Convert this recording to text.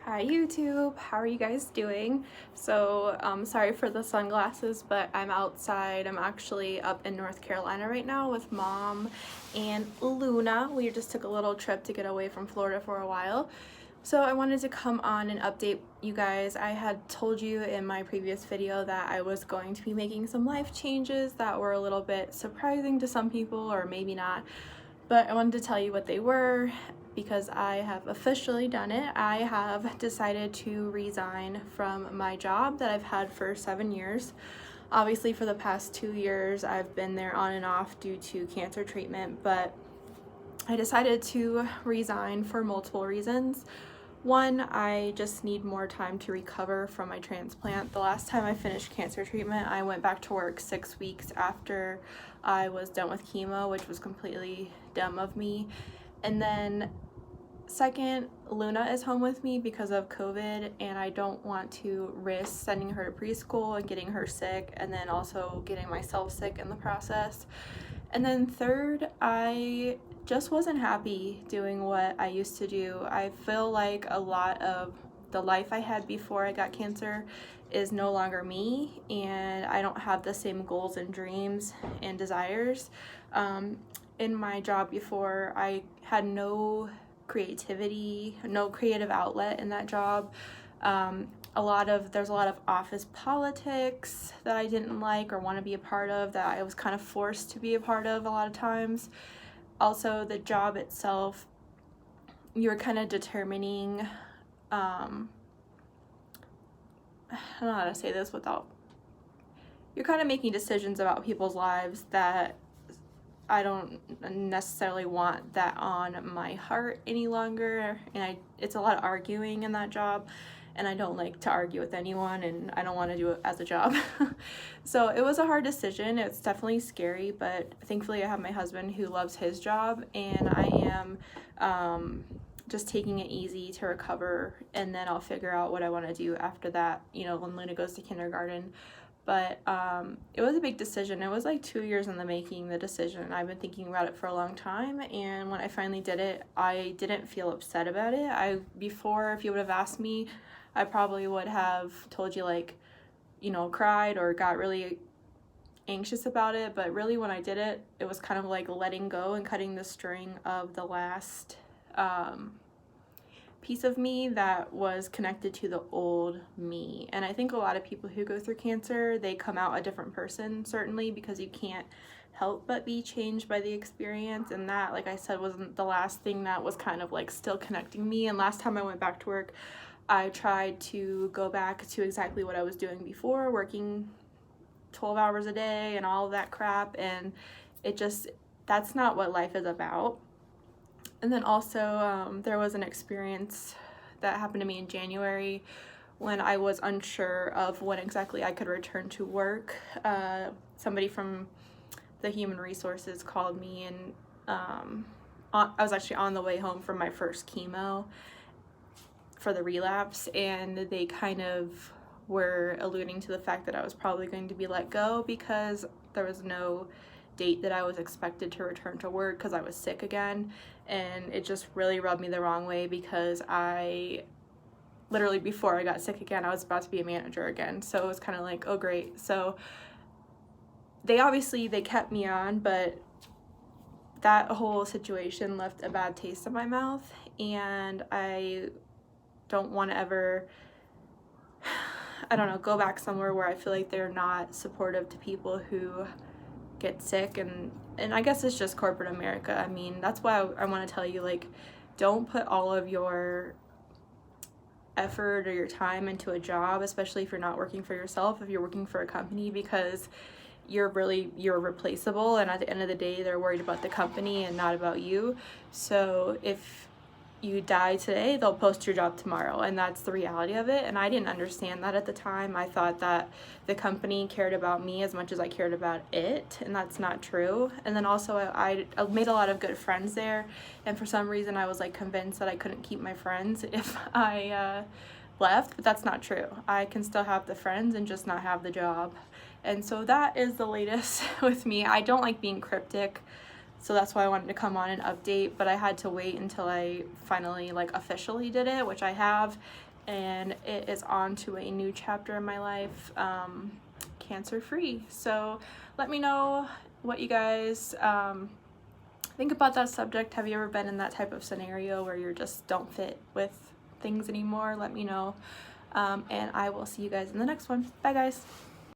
Hi YouTube, how are you guys doing? So sorry for the sunglasses, but I'm outside. I'm actually up in North Carolina right now with Mom and Luna. We just took a little trip to get away from Florida for a while. So I wanted to come on and update you guys. I had told you in my previous video that I was going to be making some life changes that were a little bit surprising to some people, or maybe not, but I wanted to tell you what they were because I have officially done it. I have decided to resign from my job that I've had for 7 years. Obviously for the past 2 years I've been there on and off due to cancer treatment, but I decided to resign for multiple reasons. One, I just need more time to recover from my transplant. The last time I finished cancer treatment, I went back to work 6 weeks after I was done with chemo, which was completely dumb of me. And then second, Luna is home with me because of COVID, and I don't want to risk sending her to preschool and getting her sick and then also getting myself sick in the process. And then third, I just wasn't happy doing what I used to do. I feel like a lot of the life I had before I got cancer is no longer me, and I don't have the same goals and dreams and desires. In my job before, I had no creativity, no creative outlet in that job. There's a lot of office politics that I didn't like or want to be a part of, that I was kind of forced to be a part of a lot of times. Also, the job itself, you were kind of determining, I don't know how to say this without, you're kind of making decisions about people's lives that I don't necessarily want that on my heart any longer, and it's a lot of arguing in that job, and I don't like to argue with anyone, and I don't want to do it as a job. So it was a hard decision. It's definitely scary, but thankfully I have my husband who loves his job, and I am just taking it easy to recover, and then I'll figure out what I want to do after that, when Luna goes to kindergarten. But it was a big decision. It was like 2 years in the making, the decision. I've been thinking about it for a long time, and when I finally did it, I didn't feel upset about it. Before, if you would have asked me, I probably would have told you, cried or got really anxious about it. But really, when I did it, it was kind of like letting go and cutting the string of the last piece of me that was connected to the old me. And I think a lot of people who go through cancer, they come out a different person, certainly, because you can't help but be changed by the experience. And that, like I said, wasn't the last thing that was kind of like still connecting me. And last time I went back to work, I tried to go back to exactly what I was doing before, working 12 hours a day and all of that crap, and that's not what life is about. And then also there was an experience that happened to me in January when I was unsure of when exactly I could return to work. Somebody from the human resources called me, and I was actually on the way home from my first chemo for the relapse, and they kind of were alluding to the fact that I was probably going to be let go because there was no date that I was expected to return to work because I was sick again. And it just really rubbed me the wrong way because I literally, before I got sick again, I was about to be a manager again. So it was kind of like, oh great. So they kept me on, but that whole situation left a bad taste in my mouth, and I don't want to ever, go back somewhere where I feel like they're not supportive to people who get sick. And I guess it's just corporate America. I mean, that's why I want to tell you, don't put all of your effort or your time into a job, especially if you're not working for yourself, if you're working for a company, because you're replaceable, and at the end of the day they're worried about the company and not about you. So if you die today, they'll post your job tomorrow, and that's the reality of it. And I didn't understand that at the time. I thought that the company cared about me as much as I cared about it, and that's not true. And then also I made a lot of good friends there, and for some reason I was convinced that I couldn't keep my friends if I left, but that's not true. I can still have the friends and just not have the job. And so that is the latest with me. I don't like being cryptic, so that's why I wanted to come on and update, but I had to wait until I finally officially did it, which I have, and it is on to a new chapter in my life, cancer free. So let me know what you guys think about that subject. Have you ever been in that type of scenario where you just don't fit with things anymore? Let me know, and I will see you guys in the next one. Bye guys.